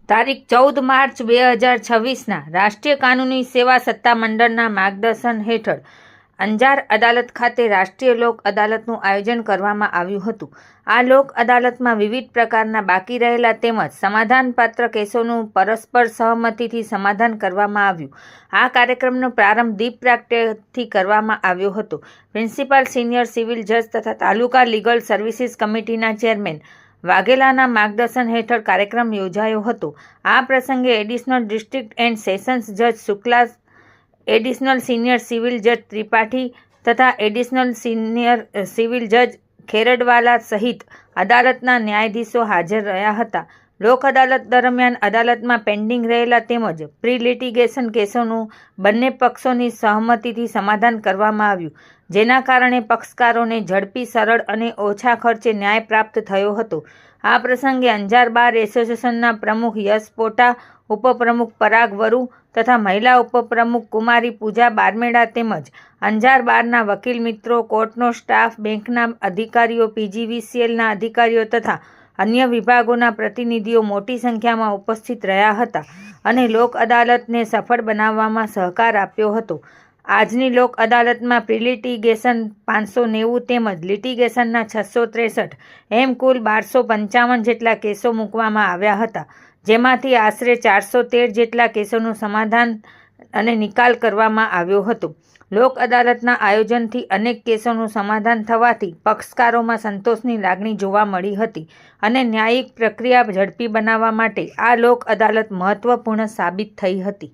તારીખ 14 માર્ચ 2026ના રાષ્ટ્રીય કાનૂની સેવા સત્તામંડળના માર્ગદર્શન હેઠળ અંજાર અદાલત ખાતે રાષ્ટ્રીય લોક અદાલતનું આયોજન કરવામાં આવ્યું હતું. આ લોક અદાલતમાં વિવિધ પ્રકારના બાકી રહેલા તેમજ સમાધાનપાત્ર કેસોનું પરસ્પર સહમતિથી સમાધાન કરવામાં આવ્યું. આ કાર્યક્રમનો પ્રારંભ દીપ પ્રાગટ્યથી કરવામાં આવ્યો હતો. પ્રિન્સિપાલ સિનિયર સિવિલ જજ તથા તાલુકા લીગલ સર્વિસીસ કમિટીના ચેરમેન વાઘેલાના માર્ગદર્શન હેઠળ કાર્યક્રમ યોજાયો હતો. આ પ્રસંગે એડિશનલ ડિસ્ટ્રિક્ટ એન્ડ સેશન્સ જજ શુક્લા, એડિશનલ સિનિયર સિવિલ જજ ત્રિપાઠી તથા એડિશનલ સિનિયર સિવિલ જજ ખેરડવાલા સહિત અદાલતના ન્યાયાધીશો હાજર રહ્યા હતા. લોક અદાલત દરમિયાન અદાલતમાં પેન્ડિંગ રહેલા તેમજ પ્રી લિટિગેશન કેસોનું બંને પક્ષોની સહમતિથી સમાધાન કરવામાં આવ્યું, જેના કારણે પક્ષકારોને ઝડપી, સરળ અને ઓછા ખર્ચે ન્યાય પ્રાપ્ત થયો હતો. આ પ્રસંગે અંજાર બાર એસોસિએશનના પ્રમુખ યશ પોટા, ઉપપ્રમુખ પરાગ વરુ તથા મહિલા ઉપપ્રમુખ કુમારી પૂજા બારમેડા તેમજ અંજાર બારના વકીલ મિત્રો, કોર્ટનો સ્ટાફ, બેંકના અધિકારીઓ, પીજીવીસીએલના અધિકારીઓ તથા અન્ય વિભાગોના પ્રતિનિધિઓ મોટી સંખ્યામાં ઉપસ્થિત રહ્યા હતા અને લોક અદાલતને સફળ બનાવવામાં સહકાર આપ્યો હતો. આજની લોક અદાલતમાં પ્રી લિટિગેશન 590 તેમજ લિટિગેશનના 663 એમ કુલ 1255 જેટલા કેસો મૂકવામાં આવ્યા હતા, જેમાંથી આશરે 413 જેટલા કેસોનું સમાધાન અને નિકાલ કરવામાં આવ્યો હતો. લોક અદાલતના આયોજનથી અનેક કેસોનું સમાધાન થવાથી પક્ષકારોમાં સંતોષની લાગણી જોવા મળી હતી અને ન્યાયિક પ્રક્રિયા ઝડપી બનાવવા માટે આ લોક અદાલત મહત્વપૂર્ણ સાબિત થઈ હતી.